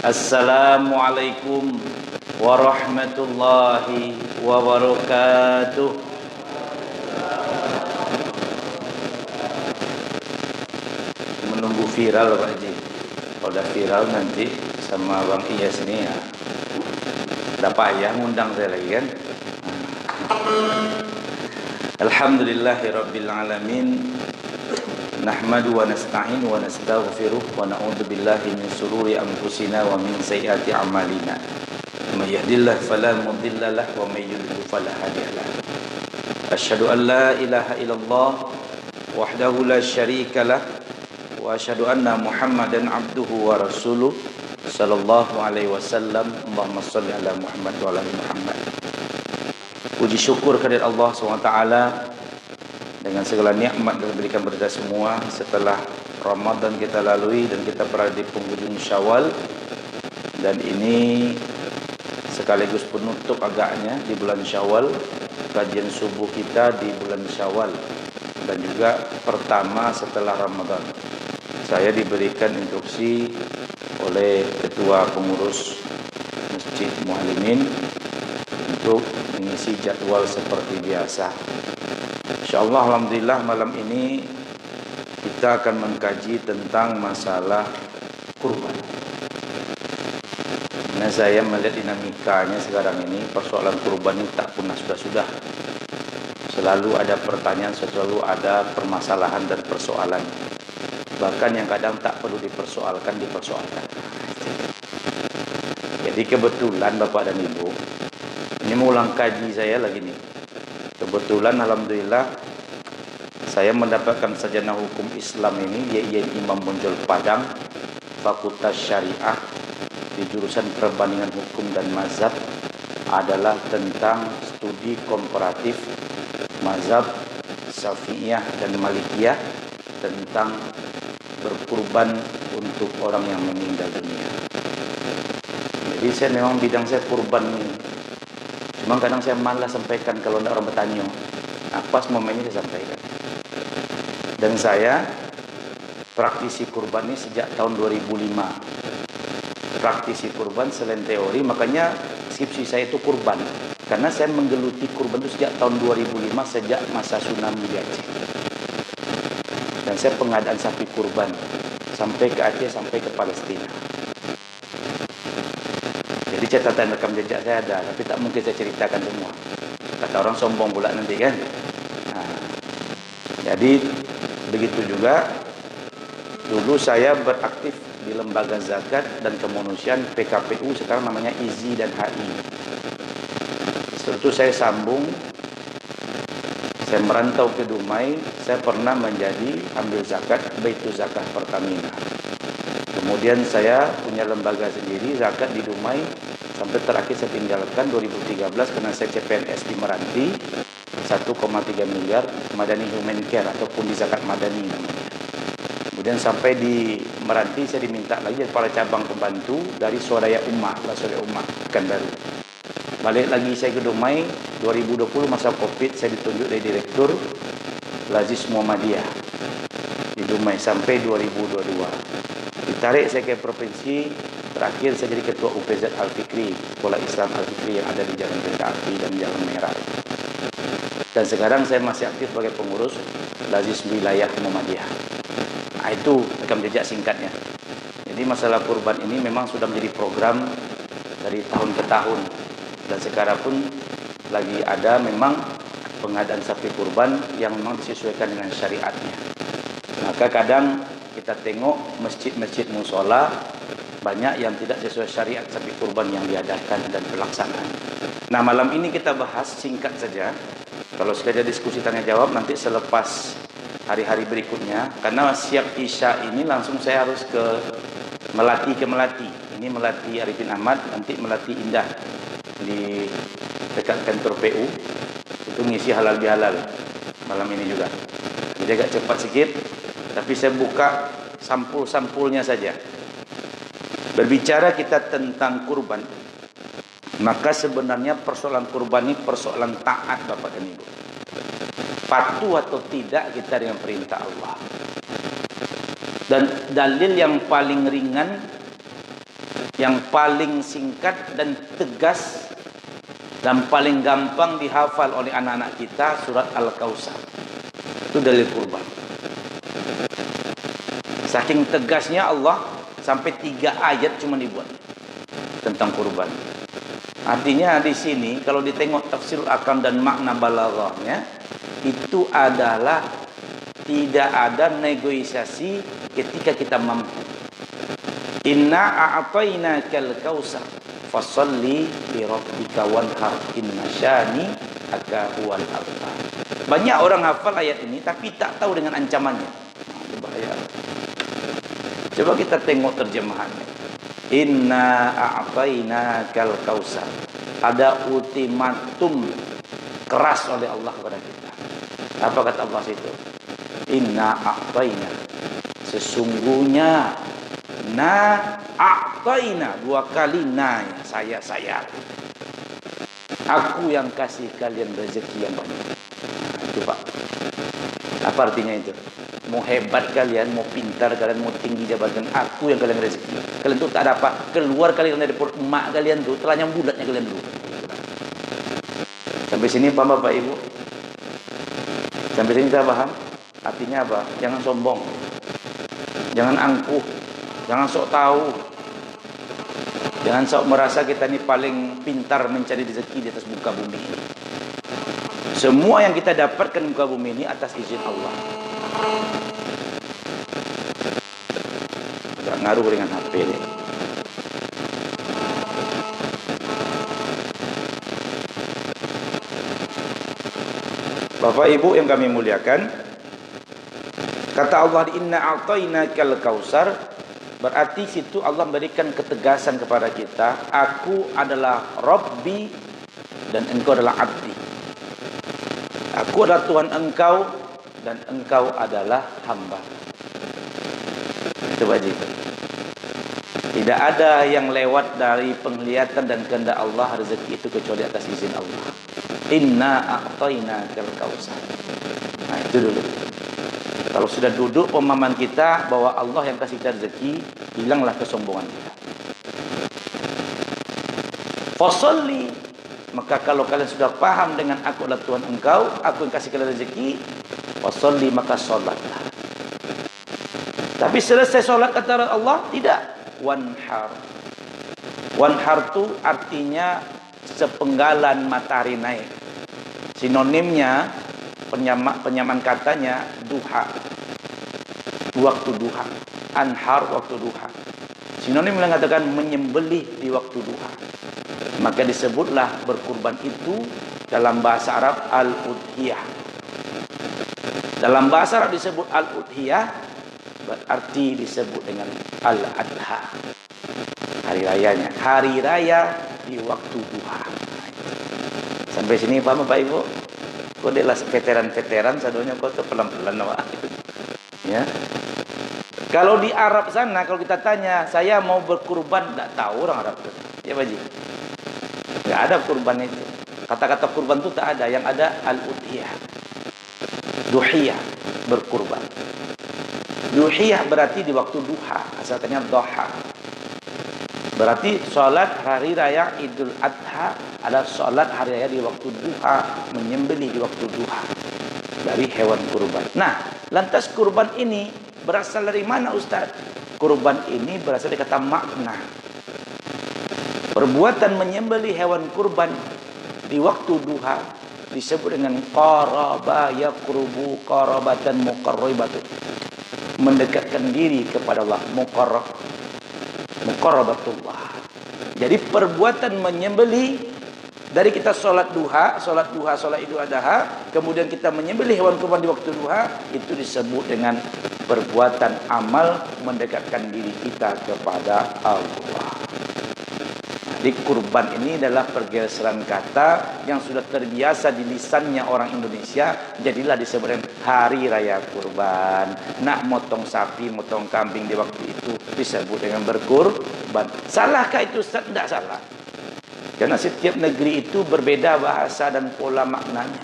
Assalamualaikum warahmatullahi wabarakatuh. Menunggu viral Pak Haji. Kalau udah viral nanti sama Bang Iyas ini ya, udah payah ngundang saya lagi kan. Alhamdulillahirabbil alamin. Nahmadu wa nasta'in wa nastaghfiruh wa na'udzu billahi min shururi anfusina wa min sayyiati a'malina. May yahdihillahu fala mudilla lahu wa may yudlil fala hadiya lahu. Asyhadu an la ilaha illallah wahdahu la syarika lah wa asyhadu anna Muhammadan abduhu wa rasuluh sallallahu alaihi wasallam. Allahumma shalli ala Muhammad wa ala ali Muhammad. Puji syukur kehadirat Allah SWT dengan segala nikmat yang diberikan kepada kita semua setelah Ramadan kita lalui dan kita berada di penghujung Syawal, dan ini sekaligus penutup agaknya di bulan Syawal, kajian subuh kita di bulan Syawal, dan juga pertama setelah Ramadan. Saya diberikan instruksi oleh ketua pengurus Masjid Muallimin untuk mengisi jadwal seperti biasa. InsyaAllah, alhamdulillah, malam ini kita akan mengkaji tentang masalah kurban. Nah, saya melihat dinamikanya sekarang ini, persoalan kurban ini tak pernah sudah-sudah. Selalu ada pertanyaan, selalu ada permasalahan dan persoalan. Bahkan yang kadang tak perlu dipersoalkan. Jadi kebetulan Bapak dan Ibu, ini mengulang kaji saya lagi nih. Kebetulan alhamdulillah saya mendapatkan sarjana hukum Islam ini, yaitu Imam Bonjol Padang, Fakultas Syariah, di jurusan perbandingan hukum dan mazhab, adalah tentang studi komparatif mazhab Syafi'iyah dan Malikiyah tentang berkurban untuk orang yang meninggal dunia. Jadi saya memang bidang saya kurban ini. Cuma kadang saya malas sampaikan kalau ada orang bertanya. Nah, pas momennya saya sampaikan. Dan saya praktisi kurban ini sejak tahun 2005. Praktisi kurban selain teori, makanya skripsi saya itu kurban. Karena saya menggeluti kurban itu sejak tahun 2005, sejak masa tsunami di Aceh. Dan saya pengadaan sapi kurban sampai ke Aceh, sampai ke Palestina. Jadi catatan rekam jejak saya ada, tapi tak mungkin saya ceritakan semua. Kata orang sombong pula nanti kan. Nah, jadi begitu juga dulu saya beraktif di lembaga zakat dan kemanusiaan PKPU, sekarang namanya IZI dan HI. Setelah itu saya sambung, saya merantau ke Dumai, saya pernah menjadi ambil zakat Baitul Zakat Pertamina. Kemudian saya punya lembaga sendiri zakat di Dumai, sampai terakhir saya tinggalkan 2013 karena saya CPNS di Meranti, 1,3 miliar Madani Human Care ataupun di zakat madani namanya. Kemudian sampai di Meranti saya diminta lagi dari para cabang pembantu dari Swadaya Ummah, Pekanbaru. Balik lagi saya ke Dumai 2020 masa Covid, saya ditunjuk dari direktur Lazis Muhammadiyah di Dumai sampai 2022. Ditarik saya ke provinsi, terakhir saya jadi ketua UPZ Al-Fikri, Sekolah Islam Al-Fikri yang ada di Jalan Kereta Api dan Jalan Merah. Dan sekarang saya masih aktif sebagai pengurus Lazis Wilayah Muhammadiyah. Nah, itu rekam jejak singkatnya. Jadi masalah kurban ini memang sudah menjadi program dari tahun ke tahun. Dan sekarang pun lagi ada memang pengadaan sapi kurban yang memang disesuaikan dengan syariatnya. Maka kadang kita tengok masjid-masjid musola banyak yang tidak sesuai syariat sapi kurban yang diadakan dan pelaksanaan. Nah, malam ini kita bahas singkat saja. Kalau sekadar diskusi tanya jawab nanti selepas hari-hari berikutnya, karena siap Isya ini langsung saya harus ke Melati. Ini Melati Arifin Ahmad, nanti Melati Indah di dekat kantor PU. Itu ngisi halal bihalal malam ini juga. Jadi agak cepat sedikit, tapi saya buka sampul-sampulnya saja. Berbicara kita tentang kurban, maka sebenarnya persoalan kurban ini persoalan taat Bapak dan Ibu. Patuh atau tidak kita dengan perintah Allah. Dan dalil yang paling ringan yang paling singkat dan tegas dan paling gampang dihafal oleh anak-anak kita, surat Al-Kautsar. Itu dalil kurban. Saking tegasnya Allah, sampai 3 ayat cuma dibuat tentang kurban. Artinya di sini kalau ditengok tafsirul akam dan makna balaghahnya, itu adalah tidak ada negosiasi ketika kita mampu. Inna a'tainakal kautsar fasholli li rabbika wanhar inna syani aka huwal abtar. Banyak orang hafal ayat ini tapi tak tahu dengan ancamannya. Nah, bahaya. Coba kita tengok terjemahannya. Inna a'tainakal kautsar. Ada ultimatum keras oleh Allah kepada kita. Apa kata Allah itu? Inna a'taina. Sesungguhnya na a'taina, 2 kali na, saya. Aku yang kasih kalian rezeki yang banyak. Nah, itu Pak. Apa artinya itu? Mau hebat kalian, mau pintar kalian, mau tinggi jabatan, aku yang kalian rezeki. Kalian tuh tak ada apa, keluar kalian dari perut emak kalian tuh, telanjang bulatnya kalian dulu. Sampai sini paham Bapak Ibu? Sampai sini kita paham? Artinya apa? Jangan sombong, jangan angkuh, jangan sok tahu, jangan sok merasa kita ini paling pintar mencari rezeki di atas muka bumi ini. Semua yang kita dapatkan di muka bumi ini atas izin Allah. Gak ngaruh dengan HP ini. Bapak Ibu yang kami muliakan, kata Allah inna a'tainakal kautsar, berarti situ Allah memberikan ketegasan kepada kita, aku adalah Rabbi dan engkau adalah abdi. Aku adalah Tuhan engkau dan engkau adalah hamba. Itu wajib. Tidak ada yang lewat dari penglihatan dan kehendak Allah rezeki itu kecuali atas izin Allah. Inna a'tainakal kautsar. Nah itu dulu. Kalau sudah duduk pemahaman kita bahwa Allah yang kasih kita rezeki, hilanglah kesombongan kita. Fasholli, maka kalau kalian sudah paham dengan aku adalah Tuhan engkau, aku yang kasih kalian rezeki, fasholli, maka sholatlah. Tapi selesai sholat kata Allah, tidak. Wanhar. Wanhar itu artinya sepenggalan matahari naik. Sinonimnya, penyamaan katanya duha, waktu duha. Anhar, waktu duha. Sinonim mengatakan menyembelih di waktu duha. Maka disebutlah berkurban itu dalam bahasa Arab al-udhiyah. Dalam bahasa Arab disebut al-udhiyah, berarti disebut dengan al-adha, hari rayanya, hari raya di waktu duha. Sampai sini paham Bapak Ibu? Kau adalah veteran-veteran, sadonya kau tuh pelan-pelan ya. Kalau di Arab sana, kalau kita tanya, saya mau berkurban, tidak tahu orang Arab itu. Ya Pak Ji? Tidak ada kurban itu. Kata-kata kurban itu tak ada. Yang ada al-udhiyah, duhiyah, berkurban. Duhiyah berarti di waktu duha, asalnya doha. Berarti sholat hari raya Idul Adha adalah sholat hari raya di waktu duha, menyembelih di waktu duha dari hewan kurban. Nah, lantas kurban ini berasal dari mana Ustaz? Kurban ini berasal dari kata makna. Perbuatan menyembelih hewan kurban di waktu duha disebut dengan qaraba yaqrubu qarabatan muqarribatan, mendekatkan diri kepada Allah, muqarrabatullah. Jadi perbuatan menyembelih dari kita sholat duha, sholat Idul Adha, kemudian kita menyembelih hewan kurban di waktu duha, itu disebut dengan perbuatan amal mendekatkan diri kita kepada Allah. Jadi kurban ini adalah pergeseran kata yang sudah terbiasa di lisannya orang Indonesia, jadilah disebutkan hari raya kurban. Nak motong sapi, motong kambing di waktu itu disebut dengan berkurban. Salahkah itu? Tidak salah. Karena setiap negeri itu berbeda bahasa dan pola maknanya.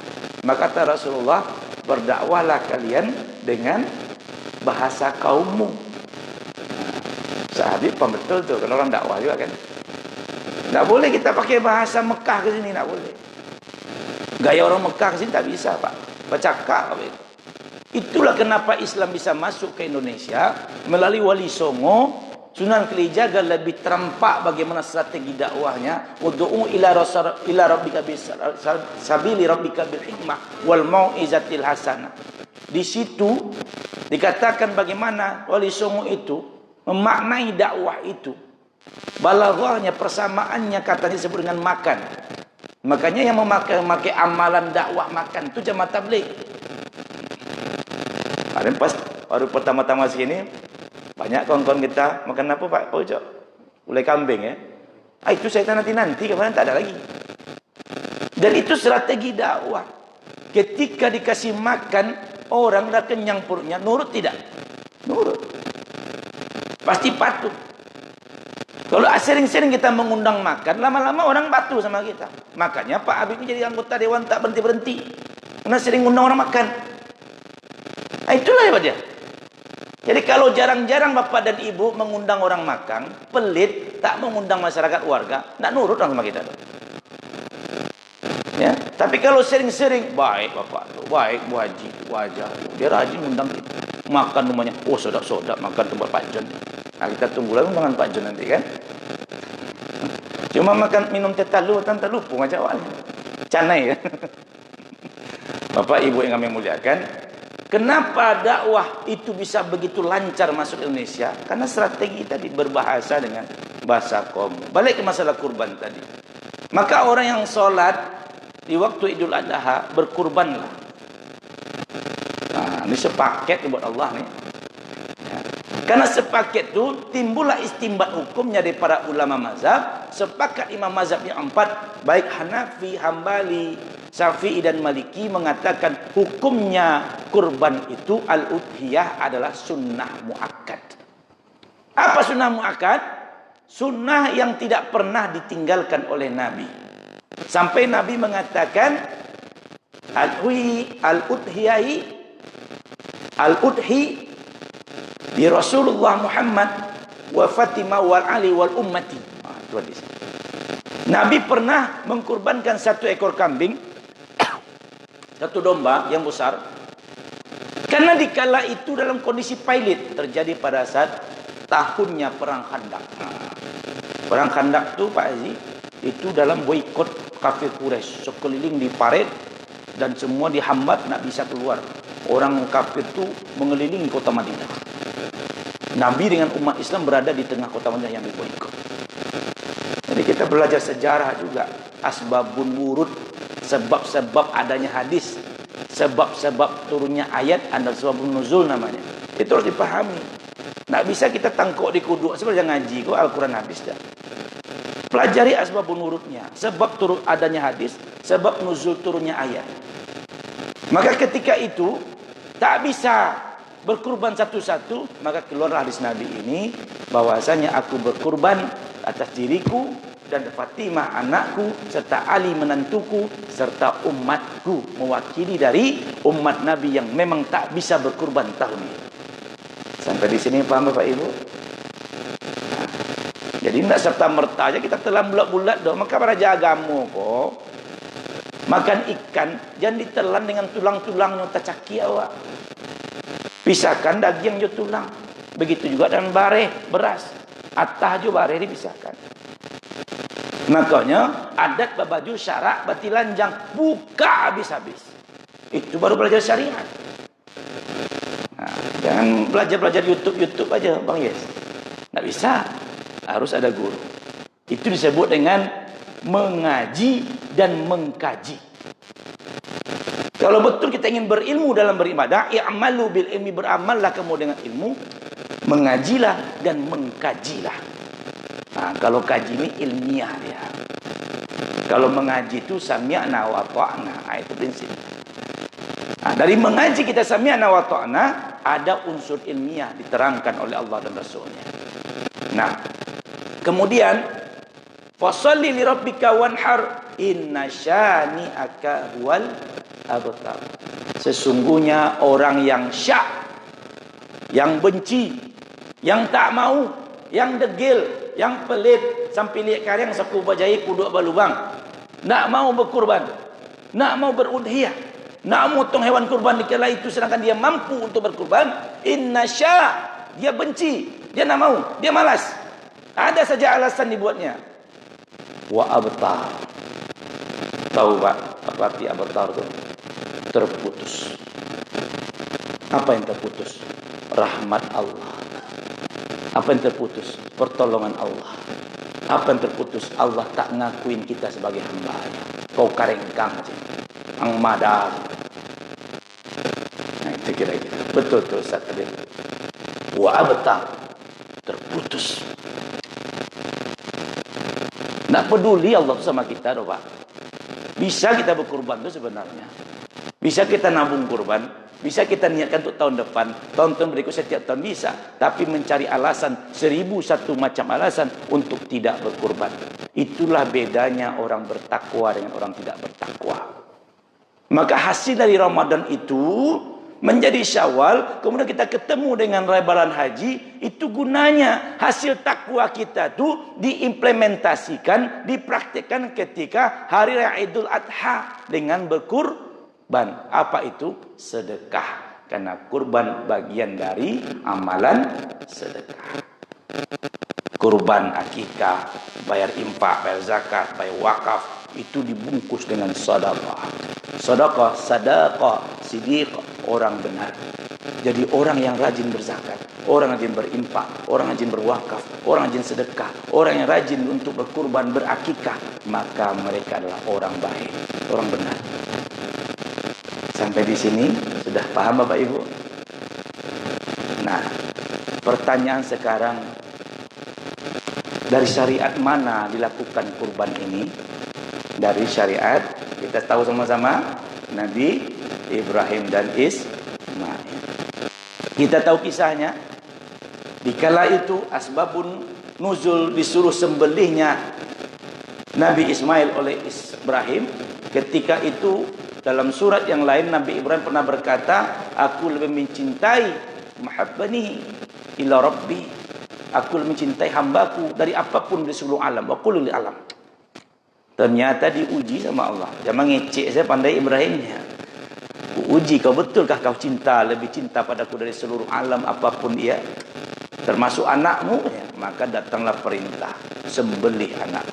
Maka kata Rasulullah, berdakwahlah kalian dengan bahasa kaummu. Habib paham betul tuh, kalau orang dakwah juga kan. Tak boleh kita pakai bahasa Mekah ke sini, tak boleh. Gaya orang Mekah ke sini tak bisa, Pak. Bercakap apa itu. Itulah kenapa Islam bisa masuk ke Indonesia melalui Wali Songo. Sunan Kalijaga lebih terempak bagaimana strategi dakwahnya. Ud'u ila rabbika sabili rabbika bil hikmah wal mau'izatil hasanah. Di situ dikatakan bagaimana Wali Songo itu memaknai dakwah itu. Balaghahnya, persamaannya katanya disebut dengan makan. Makanya yang memakai amalan dakwah makan itu jamaah tabligh. Ada pas baru pertama-tama sini banyak kawan-kawan kita makan apa Pak? Ojo. Gulai kambing ya. Itu saya nanti kemarin tak ada lagi. Dan itu strategi dakwah. Ketika dikasih makan orang dah kenyang perutnya, nurut tidak? Nurut. Pasti patuh. Kalau sering-sering kita mengundang makan, lama-lama orang patuh sama kita. Makanya Pak Habib jadi anggota dewan tak berhenti-berhenti. Karena sering undang orang makan. Nah, itulah hebat dia. Jadi kalau jarang-jarang bapak dan ibu mengundang orang makan, pelit, tak mengundang masyarakat warga, tak nurut sama kita. Ya, tapi kalau sering-sering, baik bapak, baik Bu Haji, wajah, dia rajin undang kita. Makan rumahnya, oh sodak-sodak makan tempat Pak John. Nah, kita tunggu lagi makan Pak John nanti kan. Cuma makan minum teh talu, tanpa lupa macam awalnya. Canai kan. Bapak ibu yang kami muliakan, kenapa dakwah itu bisa begitu lancar masuk Indonesia? Karena strategi tadi berbahasa dengan bahasa kaum. Balik ke masalah kurban tadi. Maka orang yang sholat di waktu Idul Adha berkurbanlah. Nah, ini sepaket buat Allah nih. Ya. Karena sepaket itu timbullah istimbat hukumnya dari para ulama mazhab. Sepakat imam mazhab yang 4, baik Hanafi, Hambali, Syafi'i dan Maliki mengatakan hukumnya kurban itu al-udhiyah adalah sunnah muakkad. Apa sunnah muakkad? Sunnah yang tidak pernah ditinggalkan oleh Nabi. Sampai Nabi mengatakan al-udhi di Rasulullah Muhammad wa Fatimah wal Ali wal ummati. Itu hadis. Nabi pernah mengkurbankan satu ekor kambing, satu domba yang besar. Karena dikala itu dalam kondisi pailit terjadi pada saat tahunnya perang Khandaq. Perang Khandaq itu Pak Haji, itu dalam boikot kafir Quraisy, sekeliling diparet dan semua dihambat, nak bisa keluar. Orang kafir itu mengelilingi kota Madinah. Nabi dengan umat Islam berada di tengah kota Madinah yang diboikot. Jadi kita belajar sejarah juga, asbabun wurud, sebab-sebab adanya hadis, sebab-sebab turunnya ayat, ada sebabun nuzul namanya. Itu harus dipahami. Tak bisa kita tangkuk di kuduk seperti yang ngaji kok Al-Quran habis dah. Pelajari asbabun wurudnya, sebab turun adanya hadis, sebab nuzul turunnya ayat. Maka ketika itu tak bisa berkurban satu-satu, maka keluarlah hadis Nabi ini bahwasanya aku berkurban atas diriku dan Fatimah anakku serta Ali menantuku serta umatku, mewakili dari umat Nabi yang memang tak bisa berkurban tahun ini. Sampai di sini paham Bapak Ibu? Nah, jadi tidak serta merta aja kita telan bulat-bulat dong. Maka para jagamu kok makan ikan jangan ditelan dengan tulang-tulangnya tercaki awak. Pisahkan daging jo tulang. Begitu juga dengan bareh beras. Atah jo bareh dipisahkan. Makanya adat babaju syarak bati lanjang buka habis-habis. Itu baru belajar syariat. Nah, jangan belajar YouTube aja Bang Yes. Tidak bisa. Harus ada guru. Itu disebut dengan mengaji dan mengkaji. Kalau betul kita ingin berilmu dalam beribadah, i'malu bil ilmi, beramallah kamu dengan ilmu, mengajilah dan mengkajilah. Nah, kalau kaji ini ilmiah dia. Kalau mengaji itu sami'na wa ta'na. Nah, itu prinsip. Nah, dari mengaji kita sami'na wa ta'na, ada unsur ilmiah diterangkan oleh Allah dan Rasulnya. Nah, kemudian fasalli li rabbika wanhar inna syani'aka huwal abtar. Sesungguhnya orang yang syak, yang benci, yang tak mau yang degil, yang pelit, sampai lihat karang saku bajai kuduk balubang. Nak mau berkurban, nak mau berudhiyah, nak motong hewan kurban di kala itu sedangkan dia mampu untuk berkurban, inna sya, dia benci, dia nak mau, dia malas. Ada saja alasan dibuatnya. Wa abtar. Tahu Pak, apa arti abtar itu? Terputus. Apa yang terputus? Rahmat Allah. Apa yang terputus? Pertolongan Allah. Apa yang terputus? Allah tak ngakuin kita sebagai hamba-Nya. Kau karengkang aja. Ang madar. Nah, itu kira-kira. Betul tuh Ustaz tadi. Wa abtar. Terputus. Nak peduli Allah sama kita, Pak. Bisa kita berkurban itu sebenarnya. Bisa kita nabung kurban, bisa kita niatkan untuk tahun depan, tahun-tahun berikut setiap tahun bisa. Tapi mencari alasan 1001 macam alasan untuk tidak berkurban. Itulah bedanya orang bertakwa dengan orang tidak bertakwa. Maka hasil dari Ramadan itu menjadi Syawal, kemudian kita ketemu dengan lebaran haji, itu gunanya hasil takwa kita itu diimplementasikan, dipraktikkan ketika hari raya Idul Adha dengan berkurban. Apa itu? Sedekah. Karena kurban bagian dari amalan sedekah. Kurban akikah, bayar infak, bayar zakat, bayar wakaf, itu dibungkus dengan sedekah. Sedekah, sidiq, orang benar. Jadi orang yang rajin berzakat, orang rajin berinfak, orang rajin berwakaf, orang rajin sedekah, orang yang rajin untuk berkurban, berakikah, maka mereka adalah orang baik, orang benar. Sampai di sini sudah paham Bapak Ibu? Nah, pertanyaan sekarang, dari syariat mana dilakukan kurban ini? Dari syariat, kita tahu sama-sama, Nabi Ibrahim dan Ismail. Kita tahu kisahnya. Dikala itu asbabun nuzul disuruh sembelihnya Nabi Ismail oleh Ibrahim. Ketika itu dalam surat yang lain Nabi Ibrahim pernah berkata, aku lebih mencintai mahabbani ila rabbi. Aku lebih mencintai hambaku dari apapun di seluruh alam. Wa qul lil alam. Ternyata diuji sama Allah. Jangan ngecek saya pandai Ibrahimnya. Uji kau betulkah kau cinta, lebih cinta padaku dari seluruh alam apapun ia, termasuk anakmu ya? Maka datanglah perintah, sembelih anak.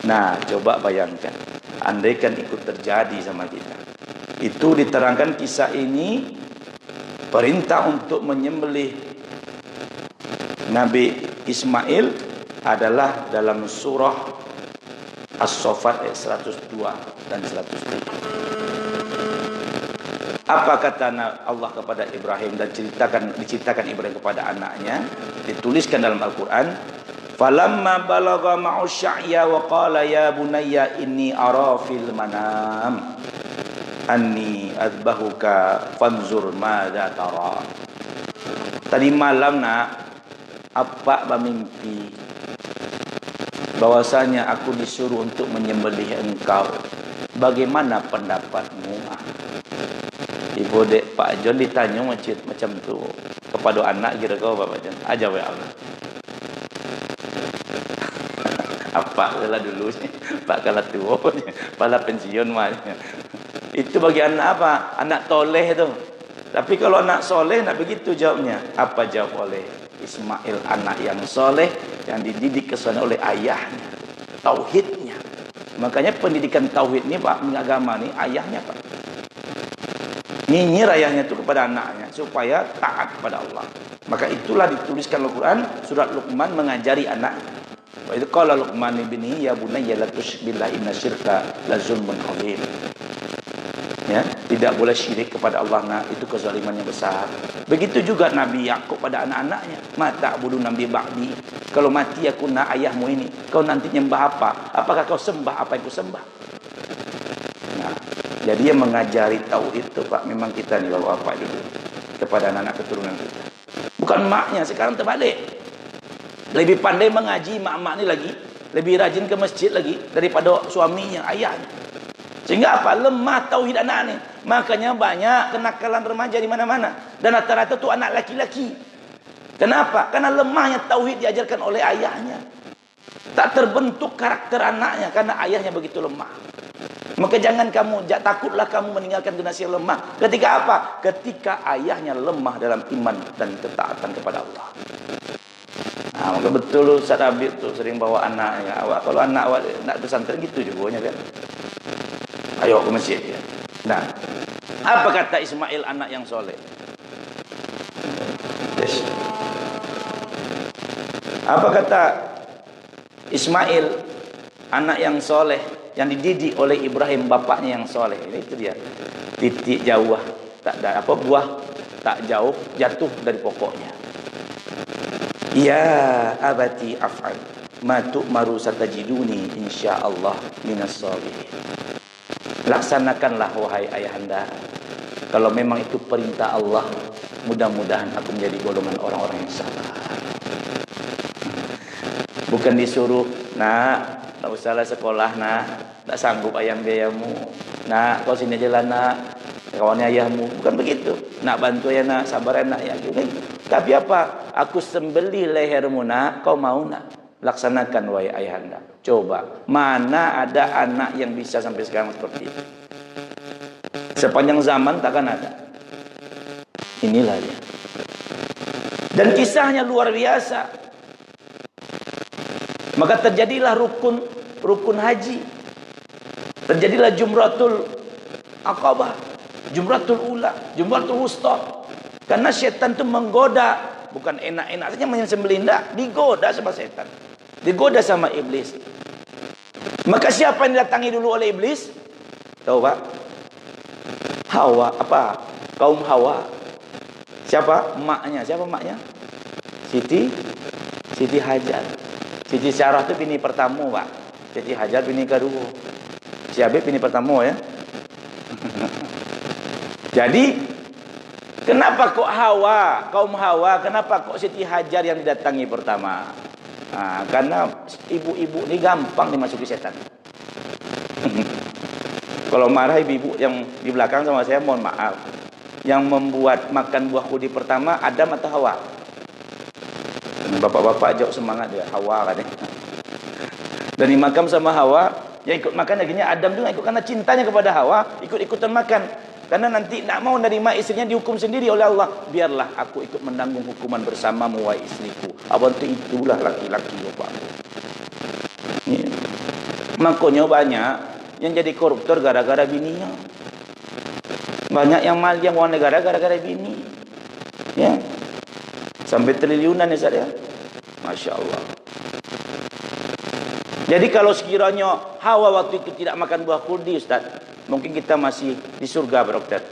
Nah, coba bayangkan, andaikan ikut terjadi sama kita. Itu diterangkan kisah ini, perintah untuk menyembelih Nabi Ismail adalah dalam surah As-Saffat ayat 102 dan 103. Apa kata Allah kepada Ibrahim dan diceritakan Ibrahim kepada anaknya, dituliskan dalam Al-Quran. Falamma balagha ma'u sya'ya wa qala ya bunayya inni ara fil manam anni adbahuka fanzur madza tara. Tadi malam nak, apa bermimpi bahwasanya aku disuruh untuk menyembelih engkau. Bagaimana pendapatmu? Ibu dek Pak John ditanya macam tu kepada anak kira kau Pak John. Aja ya Allah. Apa kala dulu Pak kala tua, pala pensiun mah. Itu bagi anak apa? Anak toleh tu. Tapi kalau anak soleh nak begitu jawabnya. Apa jawab oleh Ismail, anak yang soleh yang dididik kesana oleh ayahnya, tauhidnya. Makanya pendidikan tauhid ni Pak, agama ni ayahnya Pak. Nyinyir ayahnya itu kepada anaknya supaya taat kepada Allah. Maka itulah dituliskan Al-Quran, surat Luqman mengajari anaknya. Wa idh qala Luqman ibnihi ya bunayya la tusyrik billahi inna syirka la zulmun adzim. Ya, tidak boleh syirik kepada Allah, nah itu kezaliman yang besar. Begitu juga Nabi Yakub pada anak-anaknya, mata budu nabi ba'di. Kalau mati aku nak ayahmu ini, kau nanti nyembah apa? Apakah kau sembah apa yang kau sembah? Nah, jadi yang mengajari tauhid itu Pak, memang kita nih bapak dulu kepada anak-anak keturunan kita. Bukan maknya, sekarang terbalik. Lebih pandai mengaji mak-mak ni lagi, lebih rajin ke masjid lagi daripada suaminya, ayahnya. Sehingga apa? Lemah tauhid anak ni. Makanya banyak kenakalan remaja di mana-mana. Dan rata-rata tu anak laki-laki. Kenapa? Karena lemahnya tauhid diajarkan oleh ayahnya. Tak terbentuk karakter anaknya karena ayahnya begitu lemah. Maka takutlah kamu meninggalkan generasi yang lemah. Ketika apa? Ketika ayahnya lemah dalam iman dan ketaatan kepada Allah. Nah, maka betul Ustaz Habib tuh sering bawa anaknya. Kalau anak awak nak pesantren gitu juga kan. Ayo ke masjid ya. Nah, apa kata Ismail anak yang soleh? Yes. Apa kata Ismail anak yang soleh yang dididik oleh Ibrahim bapaknya yang soleh? Itu dia. Titik jauh tak ada apa buah tak jauh jatuh dari pokoknya. Ya abati af'al ma tu'maru satajiduni insyaallah minas shalihin. Laksanakanlah wahai ayahanda. Kalau memang itu perintah Allah, mudah-mudahan aku menjadi golongan orang-orang yang sabar. Bukan disuruh, nak, tak usahlah sekolah, nak, tak sanggup ayam biayamu, nak, kau sini aja lah, nak, kawannya ayahmu. Bukan begitu. Nak bantu ya, nak, sabar ya, nak, ya. Tapi apa? Aku sembelih lehermu, nak, kau mau, nak? Laksanakan wahai ayahanda. Coba, mana ada anak yang bisa sampai sekarang seperti itu? Sepanjang zaman takkan ada. Inilah dia. Dan kisahnya luar biasa. Maka terjadilah rukun haji. Terjadilah Jumratul Aqabah, Jumratul Ula, Jumratul Wusta. Karena setan itu menggoda, bukan enak-enak saja menyembelih, digoda sama setan. Digoda sama iblis. Maka siapa yang didatangi dulu oleh iblis? Tahu Pak? Hawa, apa? Kaum Hawa. Siapa? Emaknya. Siapa emaknya? Siti Hajar. Siti Syarah itu bini pertama, Pak. Siti Hajar bini kedua. Si Habib bini pertama ya. Jadi kenapa kok Hawa, kaum Hawa, kenapa kok Siti Hajar yang didatangi pertama? Nah, karena ibu-ibu ini gampang dimasuki setan. Kalau marah ibu-ibu yang di belakang sama saya, mohon maaf. Yang membuat makan buah kudi pertama Adam atau Hawa? Bapak-bapak jauh semangat dia, Hawa katanya. Dan dimakan sama Hawa, yang ikut makan akhirnya Adam juga ikut karena cintanya kepada Hawa, ikut-ikutan makan. Karena nanti nak mau nerima istrinya dihukum sendiri oleh Allah. Biarlah aku ikut menanggung hukuman bersamamu wahai istriku. Abang itulah laki-laki bapak. Makanya banyak yang jadi koruptor gara-gara bininya. Banyak yang malian uang negara gara-gara bini. Ya. Sampai triliunan ya saya. Masya Allah. Jadi kalau sekiranya Hawa waktu itu tidak makan buah kurdi, Ustaz, mungkin kita masih di surga, Pak Dokter.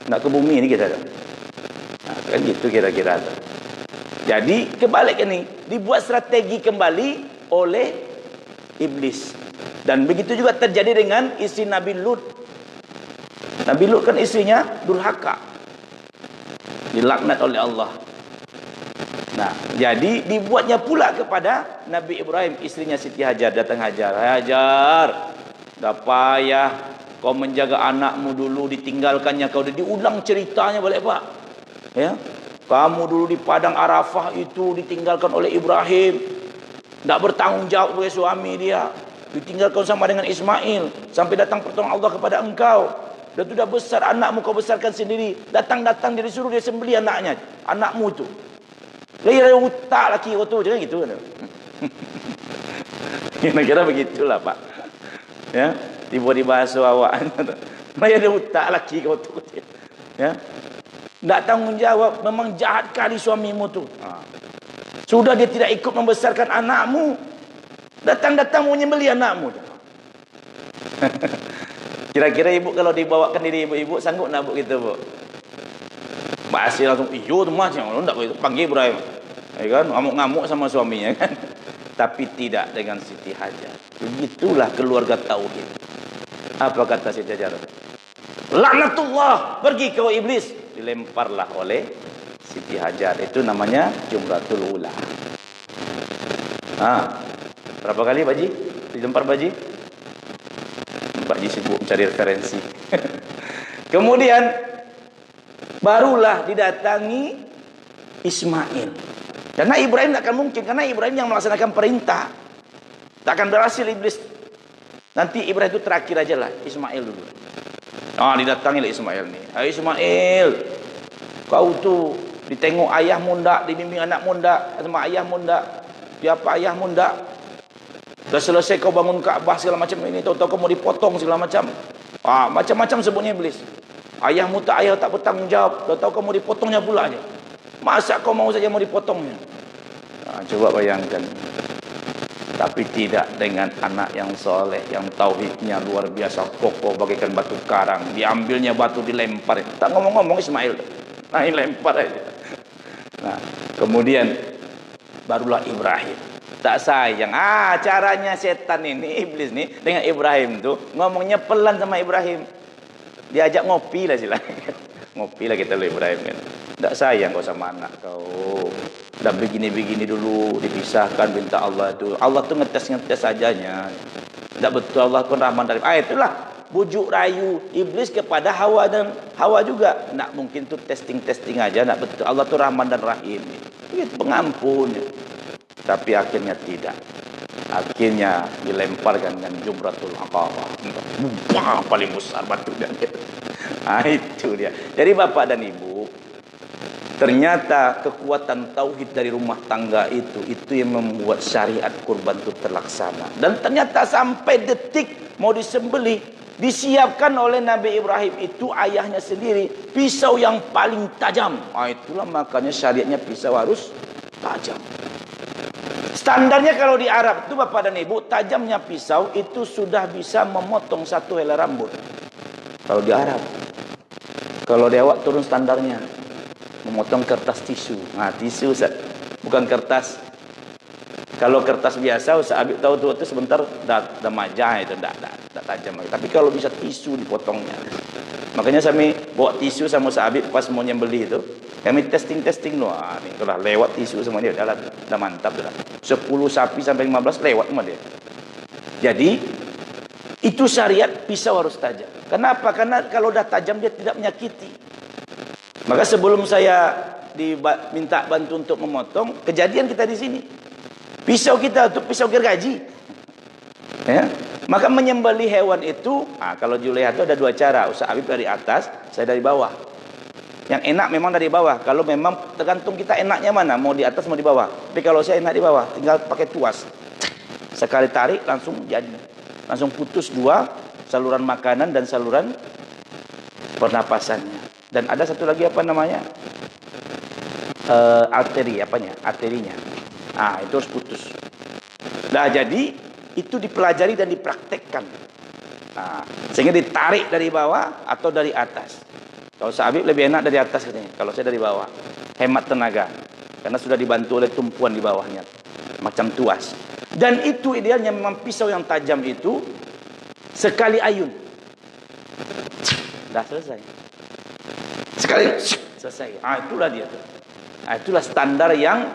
Nggak ke bumi ini kita. Nah, kan gitu kira-kira. Jadi kebalik ini, dibuat strategi kembali oleh iblis. Dan begitu juga terjadi dengan istri Nabi Lut. Nabi Lut kan istrinya durhaka, dilaknat oleh Allah. Nah, jadi dibuatnya pula kepada Nabi Ibrahim, istrinya Siti Hajar. Datang Hajar, Hajar, dah payah kau menjaga anakmu dulu, ditinggalkannya kau. Diulang ceritanya balik Pak. Ya, kamu dulu di padang Arafah itu ditinggalkan oleh Ibrahim, tidak bertanggung jawab sebagai suami dia. Ditinggalkan sama dengan Ismail sampai datang pertolongan Allah kepada engkau. Dan sudah besar anakmu kau besarkan sendiri. Datang dia disuruh dia sembelih anaknya, anakmu itu. Dia utak laki kau tu, jangan gitu kan. Kira-kira begitulah Pak. Ya, tiba di bahasa awak. Dia ada utak laki kau tu. Ya. Tak tanggung jawab, memang jahat kali suamimu tu. Sudah dia tidak ikut membesarkan anakmu. Datang mau menyembelih anakmu. Kira-kira ibu kalau dibawakan diri ibu-ibu sanggup nak bu gitu bu? Mbak Asy langsung, iyo tu mas, yang tak begitu panggil Ibrahim, ya kan, ngamuk-ngamuk sama suaminya kan. Tapi tidak dengan Siti Hajar. Begitulah keluarga tauhid. Apa kata Siti Hajar? Laknatullah, pergi kau iblis. Dilemparlah oleh Siti Hajar. Itu namanya Jumratul Ula. Berapa kali Pak Ji dilempar Pak Ji? Pak Ji sibuk mencari referensi. Kemudian barulah didatangi Ismail. Karena Ibrahim tidak akan mungkin, karena Ibrahim yang melaksanakan perintah. Tak akan berhasil iblis. Nanti Ibrahim itu terakhir aja lah, Ismail dulu. Didatangi lah Ismail nih. Ayo Ismail, kau tuh ditengok ayahmu ndak, dibimbing anakmu ndak, sama ayahmu ndak. Siapa ayahmu ndak? Sudah selesai kau bangun Ka'bah segala macam ini, tahu-tahu kau mau dipotong segala macam. Macam-macam sebutnya iblis. Ayahmu tak bertanggung jawab, tahu-tahu kau mau dipotongnya pula aja. Masa kau mau saja mau dipotongnya? Coba bayangkan. Tapi tidak dengan anak yang soleh, yang tauhidnya luar biasa kokoh bagaikan batu karang. Diambilnya batu dilempar. Tak ngomong-ngomong Ismail. Lempar aja. Kemudian barulah Ibrahim. Tak sayang. Caranya setan ini, iblis nih dengan Ibrahim tuh ngomongnya pelan sama Ibrahim. Diajak ngopi lah silakan. Ngopi lah kita lu Ibrahim kan. Tak sayang kau sama anak kau. Udah begini-begini dulu, dipisahkan minta Allah itu. Allah tuh ngetes sajanya. Tidak betul, Allah pun rahman dari. Itulah bujuk rayu iblis kepada Hawa, dan Hawa juga. Nak mungkin tuh testing aja, nak betul. Allah tuh rahman dan rahim. Itu pengampun. Tapi akhirnya tidak. Akhirnya dilemparkan dengan Jumratul Aqabah. Paling besar batunya. Itu dia. Jadi Bapak dan Ibu, ternyata kekuatan tauhid dari rumah tangga itu yang membuat syariat kurban itu terlaksana. Dan ternyata sampai detik mau disembelih, disiapkan oleh Nabi Ibrahim itu ayahnya sendiri pisau yang paling tajam. Itulah makanya syariatnya pisau harus tajam. Standarnya kalau di Arab itu Bapak dan Ibu, tajamnya pisau itu sudah bisa memotong satu helai rambut. Kalau di Arab. Kalau di awak turun standarnya. Memotong kertas tisu. Tisu Ustaz. Bukan kertas. Kalau kertas biasa Ustaz Habib tahu tuh itu sebentar dah majah itu dah tajam. Tapi kalau bisa tisu dipotongnya. Makanya kami bawa tisu sama Ustaz Habib pas mau nyembelih itu. Kami testing loh. Nih sudah lewat tisu sama dia, dah mantap sudah. 10 sapi sampai 15 lewat sama dia. Jadi itu syariat pisau harus tajam. Kenapa? Karena kalau dah tajam dia tidak menyakiti. Maka sebelum saya diminta bantu untuk memotong, kejadian kita di sini. Pisau kita itu pisau gergaji. Ya. Maka menyembelih hewan itu, kalau Juleha itu ada dua cara. Ustaz Habib dari atas, saya dari bawah. Yang enak memang dari bawah. Kalau memang tergantung kita enaknya mana, mau di atas mau di bawah. Tapi kalau saya enak di bawah, tinggal pakai tuas. Sekali tarik langsung jadi. Langsung putus dua, saluran makanan dan saluran pernapasannya. Dan ada satu lagi apa namanya? Arterinya. Itu harus putus. Jadi itu dipelajari dan dipraktekkan. Sehingga ditarik dari bawah atau dari atas. Kalau Ustaz Habib lebih enak dari atas katanya. Kalau saya dari bawah. Hemat tenaga. Karena sudah dibantu oleh tumpuan di bawahnya. Macam tuas. Dan itu idealnya memang pisau yang tajam itu sekali ayun. Dah selesai. Sekali selesai. Itulah dia. Itulah standar yang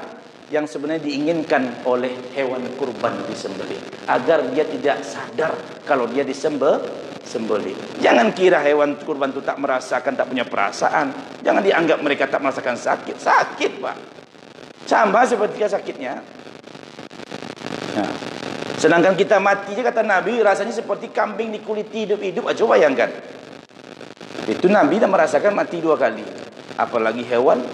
sebenarnya diinginkan oleh hewan kurban disembelih. Agar dia tidak sadar kalau dia disembelih. Jangan kira hewan kurban itu tak merasakan, tak punya perasaan. Jangan dianggap mereka tak merasakan sakit. Sakit Pak. Sama seperti sakitnya. Sedangkan kita mati je kata Nabi, rasanya seperti kambing dikuliti hidup-hidup. Coba bayangkan. Itu Nabi dah merasakan mati 2 kali. Apalagi hewan.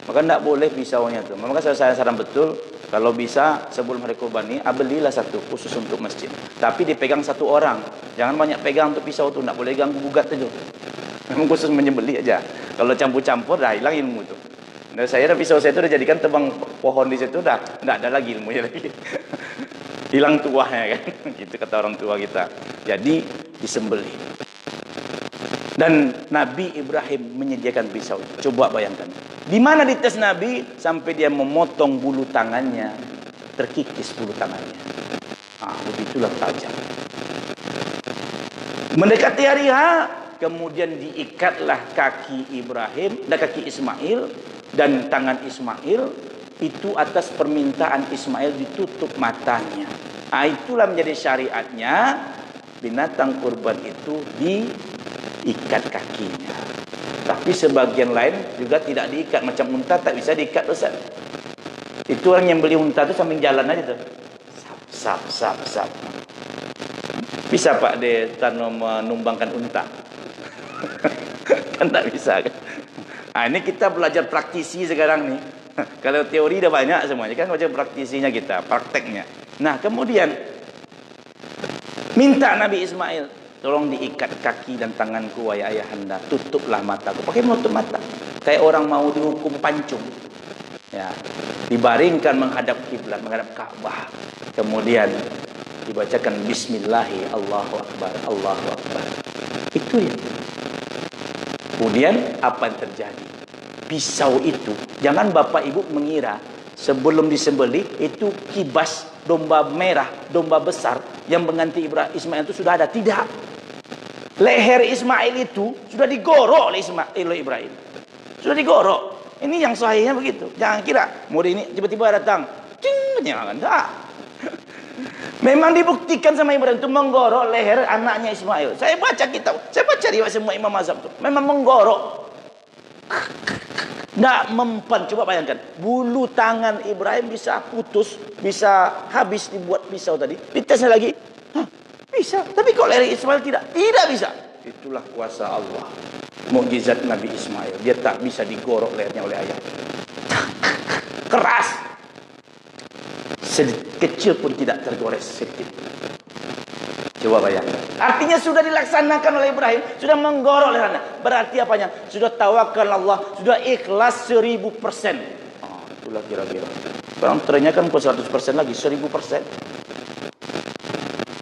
Maka tidak boleh pisaunya tu. Maka saya saran betul, kalau bisa sebelum hari kurban ini, belilah satu khusus untuk masjid. Tapi dipegang satu orang. Jangan banyak pegang untuk pisau tu, tidak boleh ganggu gugat tu. Memang khusus menyembelih aja. Kalau campur-campur dah hilang ilmu tu. Dan saya dah pisau saya tu dah jadikan tebang pohon di situ dah tidak ada lagi ilmunya lagi. Hilang tuahnya kan. Gitu kata orang tua kita. Jadi disembelih. Dan Nabi Ibrahim menyediakan pisau. Coba bayangkan. Di mana dites Nabi sampai dia memotong bulu tangannya, terkikis bulu tangannya. Begitulah tajam. Mendekati hari H, kemudian diikatlah kaki Ibrahim dan kaki Ismail dan tangan Ismail itu atas permintaan Ismail ditutup matanya. Itulah menjadi syariatnya binatang kurban itu diikat kakinya. Tapi sebagian lain juga tidak diikat. Macam unta tak bisa diikat, Ustaz. Itu orang yang beli unta itu sambil jalan aja tuh. Sap, sap, sap, sap. Bisa Pak dia tanam menumbangkan unta? Kan tak bisa kan? Nah, ini kita belajar praktisi sekarang nih. Kalau teori dah banyak semuanya kan, macam praktisinya kita, prakteknya. Nah, kemudian minta Nabi Ismail, tolong diikat kaki dan tanganku wahai ayahanda, tutuplah mataku. Pakai menutup mata. Kayak orang mau dihukum pancung. Ya, dibaringkan menghadap kiblat, menghadap Ka'bah. Kemudian dibacakan bismillahi Allahu akbar, Allahu akbar. Itu ya. Kemudian apa yang terjadi? Pisau itu, jangan Bapak Ibu mengira sebelum disembelih itu kibas domba merah, domba besar yang mengganti Ismail itu sudah ada. Tidak. Leher Ismail itu sudah digorok oleh Ibrahim. Sudah digorok. Ini yang sahihnya begitu. Jangan kira mode ini tiba-tiba datang. Cing, jangan. Tak. Memang dibuktikan sama Ibrahim itu menggorok leher anaknya Ismail. Saya baca kitab, saya baca riwayat semua imam mazhab itu. Memang menggorok. Nggak mempan. Coba bayangkan, bulu tangan Ibrahim bisa putus, bisa habis dibuat pisau tadi. Ditesnya lagi, bisa. Tapi kok leher Ismail tidak bisa. Itulah kuasa Allah, mukjizat Nabi Ismail. Dia tak bisa digorok lehernya oleh ayah. Keras, kecil pun tidak tergores sedikit. Coba bayangkan. Artinya sudah dilaksanakan oleh Ibrahim, sudah menggorok lehernya. Berarti apanya? Sudah tawakal Allah, sudah ikhlas 1000%. Itulah kira-kira. Sekarang trennya kan bukan 100% lagi, 1000%.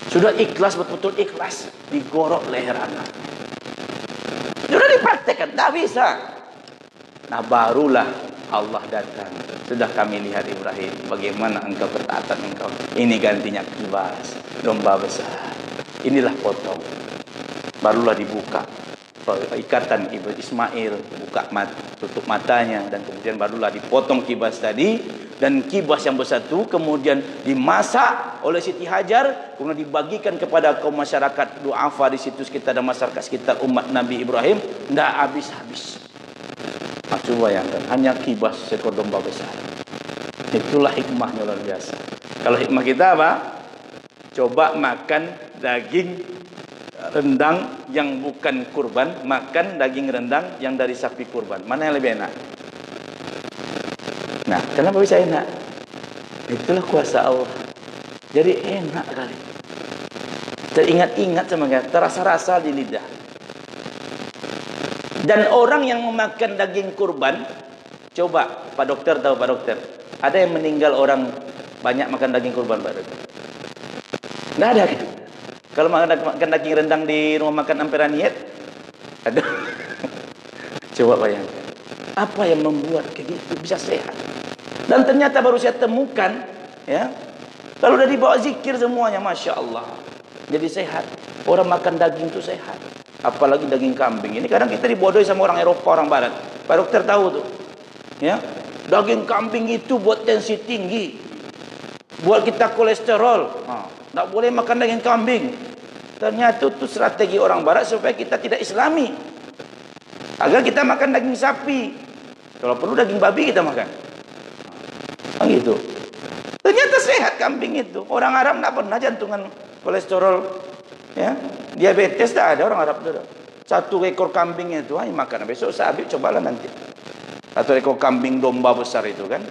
Sudah ikhlas, betul-betul ikhlas, digorok leher anak. Sudah dipraktekkan, tak bisa. Nah, barulah Allah datang. Sudah kami lihat Ibrahim, bagaimana engkau ketaatan engkau. Ini gantinya kibas, domba besar. Inilah potong. Barulah dibuka ikatan Ismail, buka tutup matanya, dan kemudian barulah dipotong kibas tadi. Dan kibas yang besar itu kemudian dimasak oleh Siti Hajar, kemudian dibagikan kepada kaum masyarakat duafa di situ sekitar, dan masyarakat sekitar umat Nabi Ibrahim. Tidak habis-habis. Coba bayangkan, hanya kibas seekor domba besar. Itulah hikmahnya luar biasa. Kalau hikmah kita apa? Coba makan daging rendang yang bukan kurban, makan daging rendang yang dari sapi kurban. Mana yang lebih enak? Nah, kenapa bisa enak? Itulah kuasa Allah. Jadi enak kali. Teringat-ingat sama kita, terasa-rasa di lidah. Dan orang yang memakan daging kurban, coba Pak Dokter tahu, Pak Dokter, ada yang meninggal orang banyak makan daging kurban, Pak Dokter? Tidak ada kan? Kalau makan daging rendang di rumah makan Ampera-Niet, ada. Coba bayangkan, apa yang membuat kayak gitu bisa sehat? Dan ternyata baru saya temukan, ya, kalau udah dibawa zikir semuanya, masya Allah, jadi sehat. Orang makan daging itu sehat. Apalagi daging kambing. Ini kadang kita dibodohi sama orang Eropa, orang Barat. Pak Dokter tahu tuh, ya, daging kambing itu buat tensi tinggi, buat kita kolesterol. Tak boleh makan daging kambing. Ternyata itu strategi orang Barat supaya kita tidak Islami, agar kita makan daging sapi. Kalau perlu daging babi kita makan. Gitu. Ternyata sehat kambing itu. Orang Arab tidak pernah jantungan, kolesterol, ya, diabetes tak ada orang Arab itu. Satu ekor kambing itu hanya makan. Besok saya ambil, cobalah nanti. Satu ekor kambing domba besar itu kan.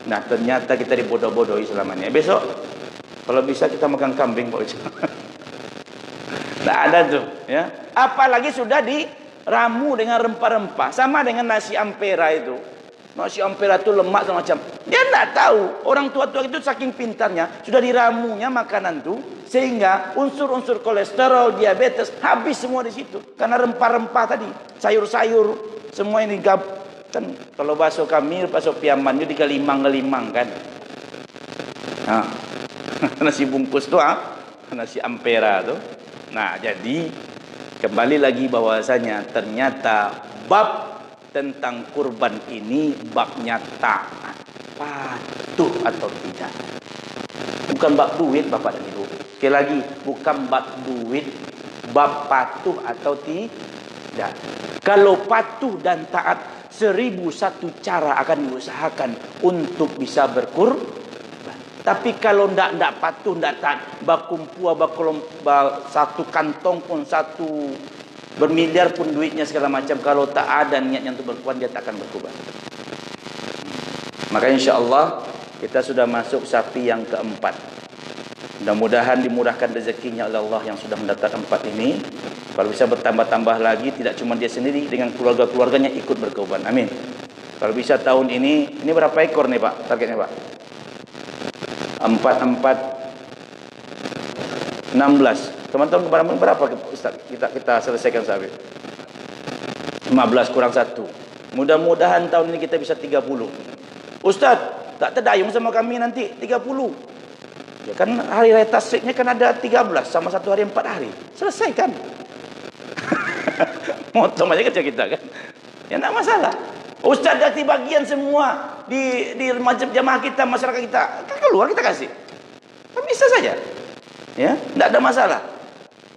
Nah, ternyata kita dibodoh-bodohi selamanya. Besok kalau bisa kita makan kambing, Pak Ucap. Tak ada tuh, ya. Apalagi sudah diramu dengan rempah-rempah, sama dengan nasi Ampera itu. Nasi Ampera itu lemak semacam. Dia tidak tahu. Orang tua-tua itu saking pintarnya, sudah diramunya makanan itu, sehingga unsur-unsur kolesterol, diabetes habis semua di situ. Karena rempah-rempah tadi, sayur-sayur, semua ini kan kalau bakso kami, bakso Piaman itu digelimang-gelimang kan. Nah, nasi bungkus tu, nasi Ampera tu. Nah, jadi kembali lagi bahwasanya ternyata bab tentang kurban ini babnya taat, patuh atau tidak. Bukan bab duit, Bapak dan Ibu. Sekali lagi, bukan bab duit, bab patuh atau tidak. Kalau patuh dan taat, 1001 cara akan diusahakan untuk bisa berkurban. Tapi kalau ndak patuh, ndak taat, bakumpua satu kantong pun, satu bermiliar pun duitnya segala macam, kalau tak ada niatnya untuk berkurban, dia tak akan berkurban. Maka insya-Allah kita sudah masuk sapi yang keempat. Mudah-mudahan dimurahkan rezekinya oleh Allah yang sudah mendatangkan 4 ini. Kalau bisa bertambah-tambah lagi, tidak cuma dia sendiri, dengan keluarga-keluarganya ikut berkurban. Amin. Kalau bisa tahun ini berapa ekor nih Pak? Targetnya Pak? 16. Teman-teman kemarin berapa Ustaz? Kita selesaikan sapi. 15 kurang 1. Mudah-mudahan tahun ini kita bisa 30. Ustaz, tak terdayung sama kami nanti 30. Ya kan hari raya tasriknya kan ada 13 sama satu hari 4 hari. Selesai kan? Motong aja kerja kita kan. Ya enggak masalah. Ustaz ganti bagian semua di macam jamaah kita, masyarakat kita. Kan keluar kita kasih. Kan bisa saja. Ya, enggak ada masalah.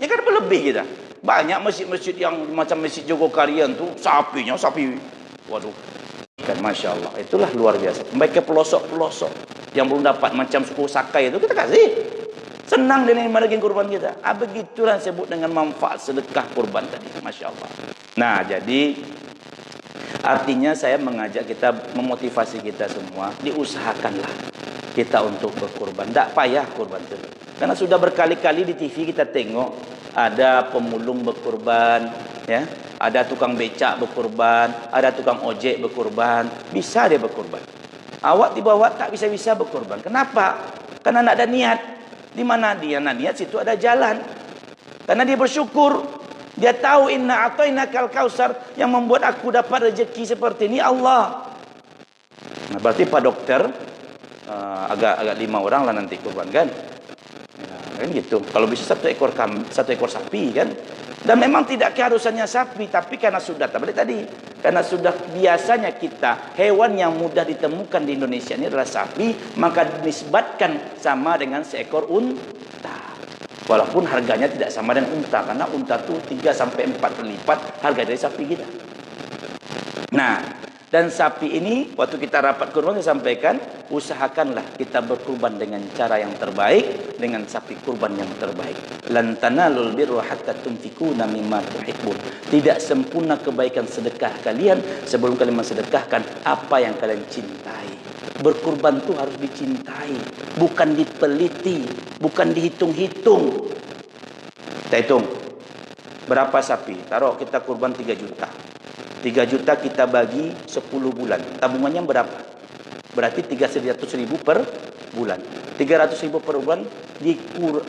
Ya kan berlebih kita. Banyak masjid-masjid yang macam Masjid Jogokarian tuh sapinya sapi. Waduh. Kan Masya Allah, itulah luar biasa. Baik ke pelosok-pelosok yang belum dapat macam suku Sakai itu kita kasih. Senang dia menerima daging kurban kita. Begitulah disebut dengan manfaat sedekah kurban tadi. Masya Allah. Nah, jadi artinya saya mengajak kita, memotivasi kita semua, diusahakanlah kita untuk berkurban. Tak payah kurban itu. Karena sudah berkali-kali di TV kita tengok ada pemulung berkurban, ya. Ada tukang becak berkurban, ada tukang ojek berkurban, bisa dia berkurban. Awak dibawa tak bisa-bisa berkurban. Kenapa? Karena tidak ada niat. Di mana dia nak niat, situ ada jalan. Karena dia bersyukur. Dia tahu inna a'tainakal kautsar, yang membuat aku dapat rezeki seperti ini Allah. Nah, berarti Pak Dokter agak 5 orang lah nanti kurban kan? Ya, kan gitu. Kalau bisa satu ekor sapi kan? Dan memang tidak keharusannya sapi, tapi karena sudah tadi, karena sudah biasanya kita hewan yang mudah ditemukan di Indonesia ini adalah sapi, maka dinisbatkan sama dengan seekor unta. Walaupun harganya tidak sama dengan unta, karena unta itu 3 sampai 4 kali lipat harga dari sapi kita. Nah, dan sapi ini waktu kita rapat kurban saya sampaikan, usahakanlah kita berkurban dengan cara yang terbaik, dengan sapi kurban yang terbaik. Lan tanalul birra hatta tunfikuna mimma tuhibbun. Tidak sempurna kebaikan sedekah kalian sebelum kalian mensedekahkan apa yang kalian cintai. Berkurban itu harus dicintai, bukan dipeliti, bukan dihitung-hitung. Kita hitung berapa sapi, taruh kita kurban 3 juta. 3 juta kita bagi 10 bulan. Tabungannya berapa? Berarti 300.000 per bulan. 300.000 per bulan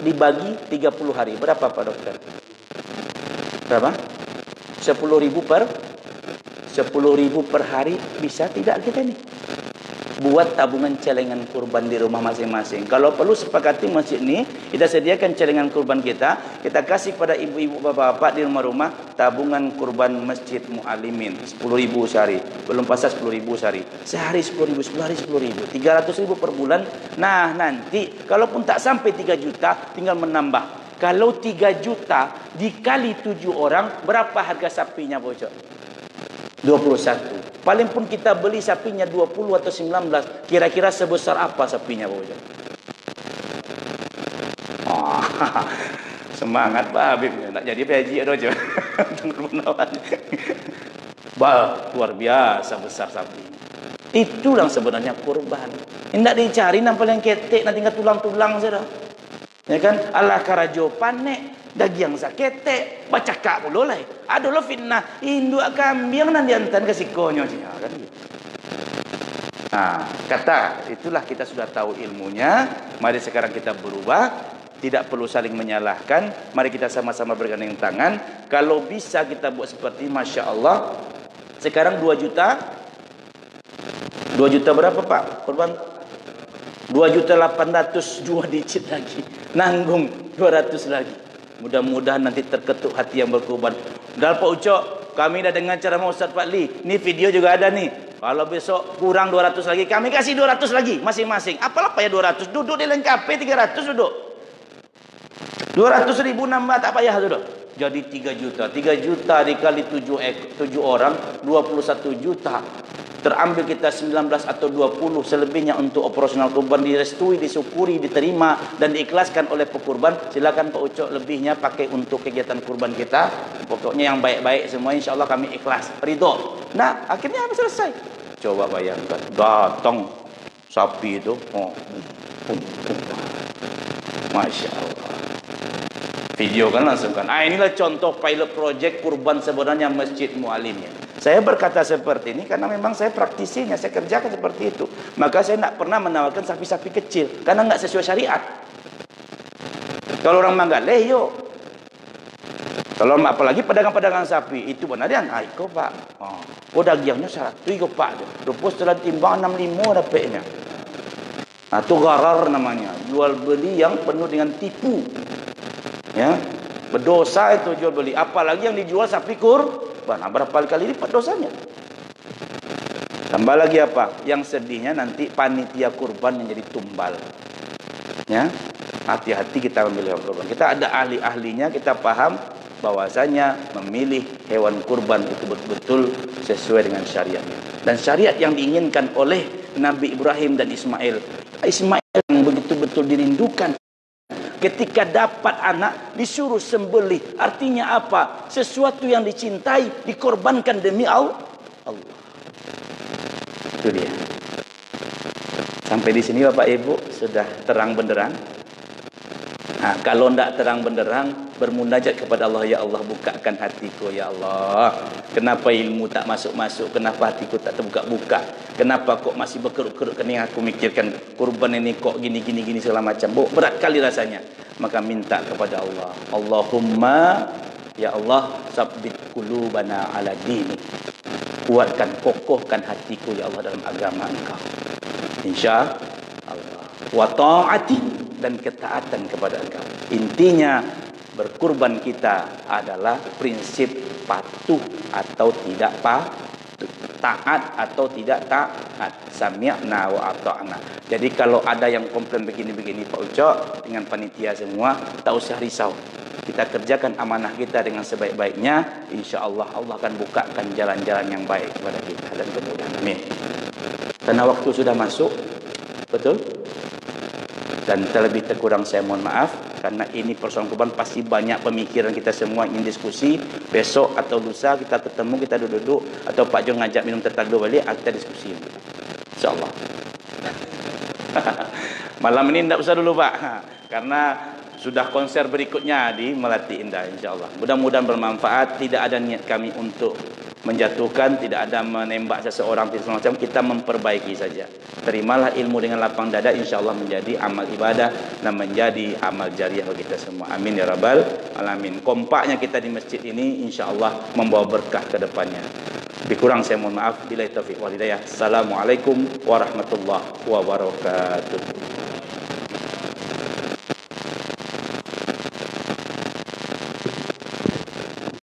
dibagi 30 hari. Berapa Pak Dokter? Berapa? 10.000 per hari. Bisa tidak kita ini? Buat tabungan celengan kurban di rumah masing-masing. Kalau perlu sepakati masjid ini, kita sediakan celengan kurban kita kasih pada ibu-ibu bapak-bapak di rumah-rumah tabungan kurban masjid mu'alimin 10.000 sehari. Belum pasal 10.000 sehari. Sehari 10.000, 10 hari 10.000. 300.000 per bulan. Nah, nanti kalaupun tak sampai 3 juta, tinggal menambah. Kalau 3 juta dikali 7 orang, berapa harga sapinya bocor? 21. Paling pun kita beli sapinya 20 atau 19, kira-kira sebesar apa sapinya bocor? Oh, semangat Pak Habib, nak jadi PJ aja. Luar biasa besar sapi. Itulah sebenarnya kurban. Tidak dicari nampal yang ketek, nanti tinggal tulang-tulang saja. Ya kan? Allah karajo panek. Daging sakete, baca kak mulu lah. Aduh lo fitnah, induk kambing nanti antan kasih konyo kan gitu. Nah, kata itulah kita sudah tahu ilmunya. Mari sekarang kita berubah. Tidak perlu saling menyalahkan. Mari kita sama-sama bergandeng tangan. Kalau bisa kita buat seperti Masya Allah. Sekarang 2 juta. 2 juta berapa Pak? Korban 2.800.000 jual dicit lagi. Nanggung 200 lagi. Mudah-mudahan nanti terketuk hati yang berkorban. Dan Pak Ucok, kami dah dengar ceramah Ustaz Fadli. Ni video juga ada nih. Kalau besok kurang 200 lagi, kami kasih 200 lagi masing-masing. Apalah payah 200? Duduk dilengkapi 300 duduk. 200.000 nambah tak payah duduk. jadi 3 juta. 3 juta dikali 7 orang, 21 juta. Terambil kita 19 atau 20, selebihnya untuk operasional kurban, direstui, disyukuri, diterima dan diikhlaskan oleh pekurban. Silakan Pak Ucok, lebihnya pakai untuk kegiatan kurban kita. Pokoknya yang baik-baik semua, insya Allah kami ikhlas, ridho. Nah, akhirnya habis selesai. Coba bayangkan, datang sapi itu, Masya Allah. Video kan langsung kan. Inilah contoh pilot project kurban sebenarnya Masjid Mualim ya. Saya berkata seperti ini karena memang saya praktisinya, saya kerjakan seperti itu. Maka saya tidak pernah menawarkan sapi-sapi kecil karena nggak sesuai syariat. Kalau orang Manggaleh, yuk. Kalau apalagi pedagang-pedagang sapi itu benaran, kok Pak. Oh, dagingnya 100 kok Pak. Rupa setelah timbang 65 dapatnya. Nah, itu gharar namanya. Jual beli yang penuh dengan tipu. Ya, berdosa itu jual beli. Apalagi yang dijual sapi kurban, berapa kali lipat dosanya. Tambah lagi apa? Yang sedihnya nanti panitia kurban yang jadi tumbal. Ya, hati-hati kita memilih hewan kurban. Kita ada ahli-ahlinya, kita paham bahwasanya memilih hewan kurban itu betul-betul sesuai dengan syariatnya. Dan syariat yang diinginkan oleh Nabi Ibrahim dan Ismail. Ismail yang betul-betul dirindukan. Ketika dapat anak disuruh sembelih, artinya apa? Sesuatu yang dicintai dikorbankan demi Allah. Itu dia. Sampai di sini Bapak Ibu sudah terang benderang. Nah, kalau tidak terang benderang, bermunajat kepada Allah, ya Allah bukakan hatiku ya Allah. Kenapa ilmu tak masuk-masuk? Kenapa hatiku tak terbuka-buka? Kenapa kok masih berkeruk-keruk kening aku mikirkan kurban ini kok gini segala macam. Berat kali rasanya. Maka minta kepada Allah. Allahumma ya Allah sabbit qulubana ala dini. Kuatkan, kokohkan hatiku ya Allah dalam agama Engkau. Insya Allah. Wa ta'ati, dan ketaatan kepada Engkau. Intinya berkurban kita adalah prinsip patuh atau tidak patuh, taat atau tidak taat, sami'na wa ata'na. Jadi kalau ada yang komplain begini-begini Pak Ucok dengan panitia semua, tak usah risau. Kita kerjakan amanah kita dengan sebaik-baiknya, insya Allah Allah akan bukakan jalan-jalan yang baik kepada kita dan kemudian. Amin. Karena waktu sudah masuk, betul? Dan terlebih terkurang saya mohon maaf, karena ini persoalan kurban pasti banyak pemikiran kita semua ingin diskusi. Besok atau lusa kita ketemu, kita duduk-duduk, atau Pak Jo ngajak minum teh taldo balik, kita diskusi. InsyaAllah. Malam ini tidak usah dulu Pak, karena sudah konser berikutnya di Melati Indah, insyaAllah. Mudah-mudahan bermanfaat. Tidak ada niat kami untuk menjatuhkan, tidak ada menembak seseorang, tidak semacam. Kita memperbaiki saja. Terimalah ilmu dengan lapang dada, insyaAllah menjadi amal ibadah dan menjadi amal jariah bagi kita semua. Amin ya rabbal alamin. Kompaknya kita di masjid ini insyaAllah membawa berkah ke depannya. Lebih kurang saya mohon maaf. Billahi taufiq wal hidayah. Assalamualaikum warahmatullahi wabarakatuh.